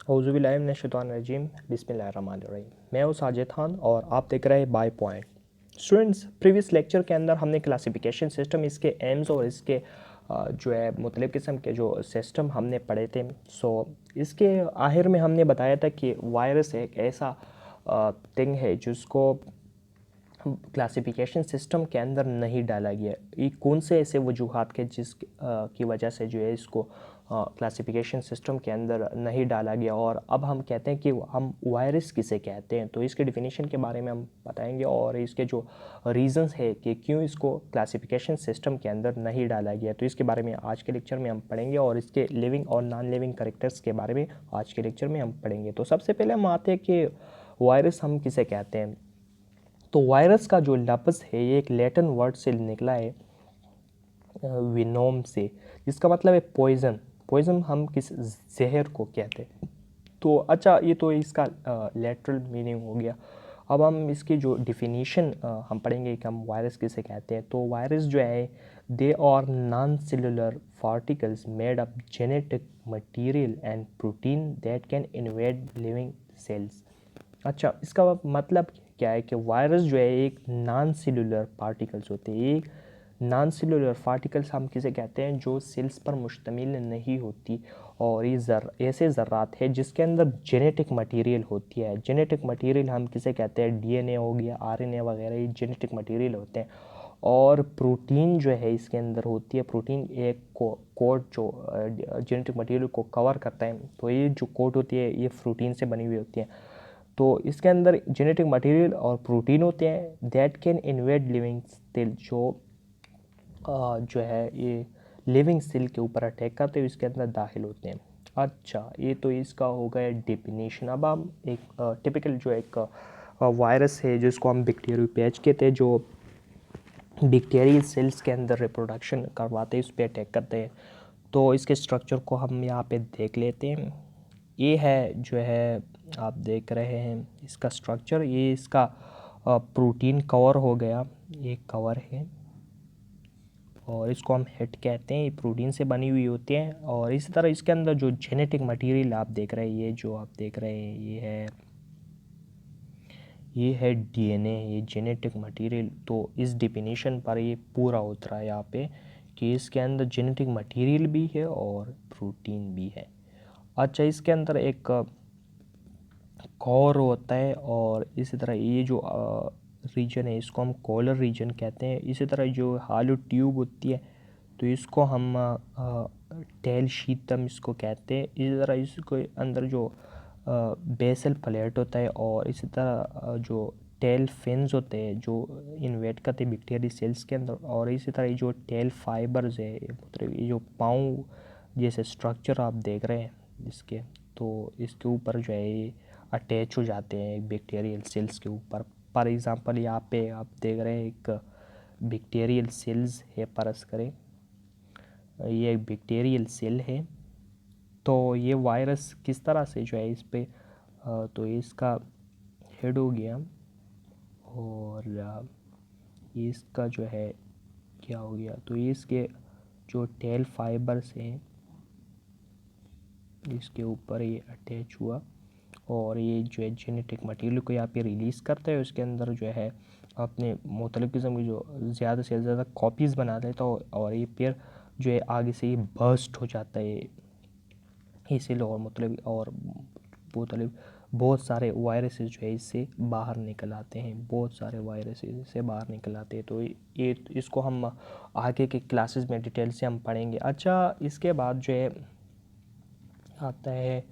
औज़ुबिल्लाहिमिनश्शैतानिर्रजीम बिस्मिल्लाहिर्रहमानिर्रहीम। मैं हूँ साजिद खान और आप देख रहे हैं by point. Students, previous lecture के अंदर हमने क्लासिफिकेशन सिस्टम, इसके एम्स और इसके जो है मुख्तलिफ़ किस्म के जो सिस्टम हमने पढ़े थे। इसके आखिर में हमने बताया था कि वायरस एक ऐसा थिंग है जिसको क्लासिफिकेशन सिस्टम के अंदर नहीं डाला गया। ये कौन से ऐसे वजूहात के की वजह से जो है इसको क्लासिफिकेशन सिस्टम के अंदर नहीं डाला गया, और अब हम कहते हैं कि हम वायरस किसे कहते हैं। तो इसके डिफिनीशन के बारे में हम बताएंगे और इसके जो रीज़न्स है कि क्यों इसको क्लासिफिकेशन सिस्टम के अंदर नहीं डाला गया, तो इसके बारे में आज के लेक्चर में हम पढ़ेंगे। और इसके लिविंग और नॉन लिविंग कैरेक्टर्स के बारे में आज के लेक्चर में हम पढ़ेंगे। तो सबसे पहले हम आते हैं कि वायरस हम किसे कहते हैं। तो वायरस का जो लफ्ज़ है ये एक लैटिन वर्ड से निकला है, विनोम से, जिसका मतलब है पॉइज़न। पॉइज़न हम किस जहर को कहते हैं। तो अच्छा, ये तो इसका लेटरल मीनिंग हो गया। अब हम इसकी जो डिफिनीशन हम पढ़ेंगे कि हम वायरस किसे कहते हैं। तो वायरस जो है, they are non cellular particles made up genetic material and protein that can invade living cells. अच्छा, इसका मतलब क्या है कि वायरस जो है एक नॉन सेलुलर पार्टिकल्स होते हैं। एक नॉन सेलुलर पार्टिकल्स हम किसे कहते हैं जो सेल्स पर मुश्तमिल नहीं होती, और ये ऐसे ज़र्रात है जिसके अंदर जेनेटिक मटेरियल होती है। जेनेटिक मटेरियल हम किसे कहते हैं, डीएनए हो गया, आरएनए वगैरह, ये जेनेटिक मटेरियल होते हैं। और प्रोटीन जो है इसके अंदर होती है। प्रोटीन एक कोड जो जेनेटिक मटेरियल को कवर करता है, तो ये जो कोड होती है ये प्रोटीन से बनी हुई होती है। तो इसके अंदर जेनेटिक मटेरियल और प्रोटीन होते हैं that can invade living cell, जो है ये लिविंग सेल के ऊपर अटैक करते हुए इसके अंदर दाखिल होते हैं। अच्छा, ये तो इसका हो गया डेफिनेशन। अब हम एक टिपिकल जो एक वायरस है जिसको हम बैक्टीरियोफेज कहते हैं, जो बैक्टीरियल सेल्स के अंदर रिप्रोडक्शन करवाते हैं, उस पर अटैक करते हैं। तो इसके स्ट्रक्चर को हम यहाँ पे देख लेते हैं। ये है जो है, आप देख रहे हैं इसका स्ट्रक्चर, ये इसका प्रोटीन कवर हो गया, ये कवर है और इसको हम हेड कहते हैं। ये प्रोटीन से बनी हुई होती हैं। और इसी तरह इसके अंदर जो जेनेटिक मटेरियल आप देख रहे हैं, ये जो आप देख रहे हैं ये है डीएनए, ये जेनेटिक मटेरियल। तो इस डिफिनीशन पर ये पूरा उतरा है यहाँ पे कि इसके अंदर जेनेटिक मटेरियल भी है और प्रोटीन भी है। अच्छा, इसके अंदर एक कोर होता है, और इसी तरह ये जो रीजन है इसको हम कॉलर रीजन कहते हैं। इसी तरह जो हालो ट्यूब होती है तो इसको हम टेल शीतम इसको कहते हैं। इसी तरह इसको अंदर जो बेसल प्लेट होता है, और इसी तरह जो टेल फिन्स होते हैं जो इन्वेट करते हैं बैक्टीरियल सेल्स के अंदर। और इसी तरह जो टेल फाइबर्स है, मतलब ये जो पाँव जैसे स्ट्रक्चर आप देख रहे हैं इसके, तो इसके ऊपर जो है ये अटैच हो जाते हैं बैक्टीरियल सेल्स के ऊपर। फॉर एग्ज़ाम्पल यहाँ पे आप देख रहे हैं एक बैक्टीरियल सेल्स है, परस करें, ये एक बैक्टीरियल सेल है। तो ये वायरस किस तरह से जो है इस पे तो इसका हेड हो गया, और इसका जो है क्या हो गया, तो इसके जो टेल फाइबर्स हैं इसके ऊपर ये अटैच हुआ, और ये जो है जेनेटिक मटेरियल को यहाँ पे रिलीज़ करता है। उसके अंदर जो है अपने मुख्तलिफ़ किस्म की जो ज़्यादा से ज़्यादा कॉपीज़ बना लेता है, और ये फिर जो है आगे से ये बर्स्ट हो जाता है इसीलिए। और मतलब और बहुत सारे वायरसेस जो है इससे बाहर निकल आते हैं, बहुत सारे वायरसेस इससे बाहर निकल आते हैं। तो ये इसको हम आगे के क्लासेस में डिटेल से हम पढ़ेंगे। अच्छा, इसके बाद जो है आता है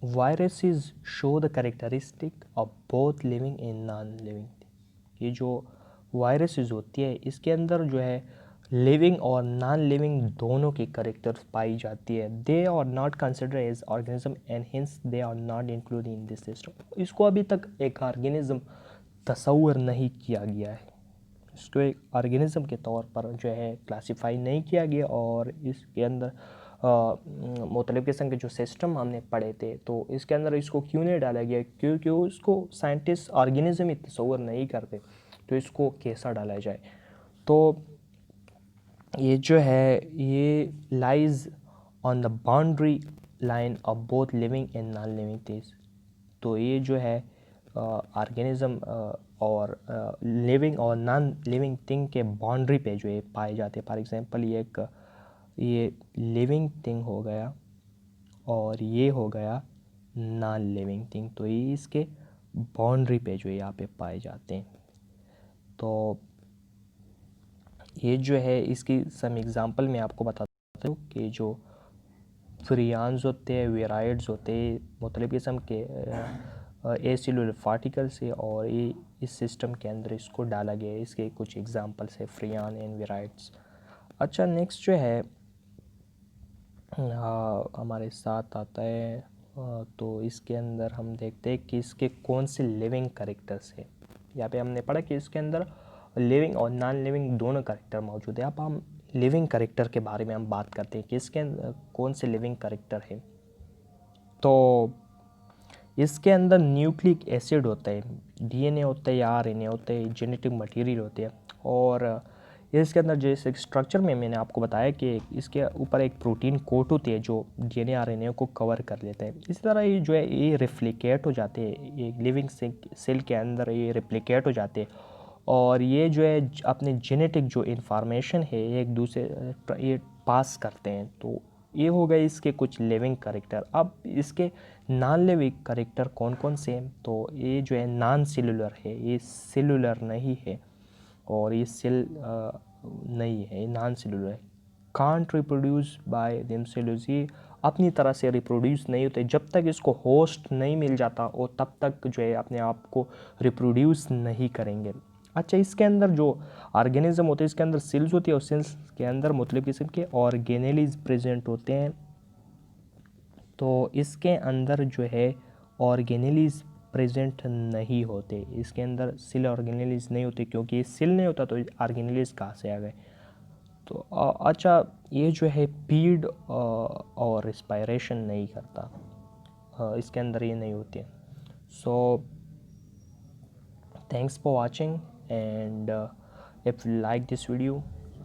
viruses show the characteristic of both living and non living. ये जो वायरसेस होती है इसके अंदर जो है लिविंग और नॉन लिविंग दोनों की कैरेक्टर्स पाई जाती है। They are not consider as organism and hence they are not included in this system. इसको अभी तक एक ऑर्गेनिज्म तस्वर नहीं किया गया है, इसको एक ऑर्गेनिज्म के तौर पर जो है क्लासीफाई नहीं किया गया। और इसके अंदर मुख्तलिफ़ किस्म के जो सिस्टम हमने पढ़े थे, तो इसके अंदर इसको क्यों नहीं डाला गया, क्योंकि उसको साइंटिस्ट ऑर्गेनिज्म ही तस्वर नहीं करते, तो इसको कैसा डाला जाए। तो ये जो है ये lies on the boundary line of both living and non living things. तो ये जो है ऑर्गेनिज्म और लिविंग और नॉन लिविंग थिंग के बाउंड्री पे जो है पाए जाते हैं। फॉर एग्जांपल ये लिविंग थिंग हो गया और ये हो गया नॉन लिविंग थिंग, तो ये इसके बाउंड्री पे जो है यहाँ पे पाए जाते हैं। तो ये जो है इसकी सम एग्जांपल मैं आपको बताता हूँ कि जो फ्रियान्स होते हैं, वेराइड्स होते हैं, मुख्तलिफ़ किस्म के एसिलुलर पार्टिकल्स है और ये इस सिस्टम के अंदर इसको डाला गया है। इसके कुछ एग्जांपल्स है फ्रियान एंड वेराइड्स। अच्छा, नेक्स्ट जो है हमारे साथ आता है तो इसके अंदर हम देखते हैं कि इसके कौन से लिविंग कैरेक्टर्स है। यहाँ पे हमने पढ़ा कि इसके अंदर लिविंग और नॉन लिविंग दोनों कैरेक्टर मौजूद है। अब हम लिविंग कैरेक्टर के बारे में हम बात करते हैं कि इसके अंदर कौन से लिविंग कैरेक्टर है। तो इसके अंदर न्यूक्लिक एसिड होता है, डीएनए होता है या आरएनए होता है, जेनेटिक मटेरियल होते हैं। और इसके अंदर जैसे स्ट्रक्चर में मैंने आपको बताया कि इसके ऊपर एक प्रोटीन कोट होती है जो डीएनए आरएनए को कवर कर लेता है। इसी तरह ये जो है ये रिप्लिकेट हो जाते हैं, ये लिविंग सेल के अंदर ये रिप्लिकेट हो जाते हैं और ये जो है अपने जेनेटिक जो इन्फॉर्मेशन है एक दूसरे ये पास करते हैं। तो ये हो गए इसके कुछ लिविंग कैरेक्टर। अब इसके नॉन लिविंग कैरेक्टर कौन कौन से हैं? तो ये जो है नॉन सेलुलर है, ये सेलुलर नहीं है और ये सेल नहीं है, ये नॉन सेलुलर है। कांट रिप्रोड्यूस बाय देमसेल्व्स, ये अपनी तरह से रिप्रोड्यूस नहीं होते। जब तक इसको होस्ट नहीं मिल जाता और तब तक जो है अपने आप को रिप्रोड्यूस नहीं करेंगे। अच्छा, इसके अंदर जो ऑर्गेनिज्म होते हैं इसके अंदर सेल्स होती है और सेल्स के अंदर मुख्तलिफ़ किस्म के ऑर्गेनेलीज प्रेजेंट होते हैं। तो इसके अंदर जो है ऑर्गेनेलीज प्रेजेंट नहीं होते, इसके अंदर सेल ऑर्गेनेलीज नहीं होते क्योंकि ये सेल नहीं होता तो ऑर्गेनेलीज कहाँ से आ गए। तो अच्छा, ये जो है फीड और रिस्पायरेशन नहीं करता, इसके अंदर ये नहीं होती है। सो thanks for watching and if you like this video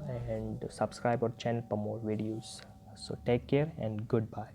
and subscribe our channel for more videos. So take care and goodbye.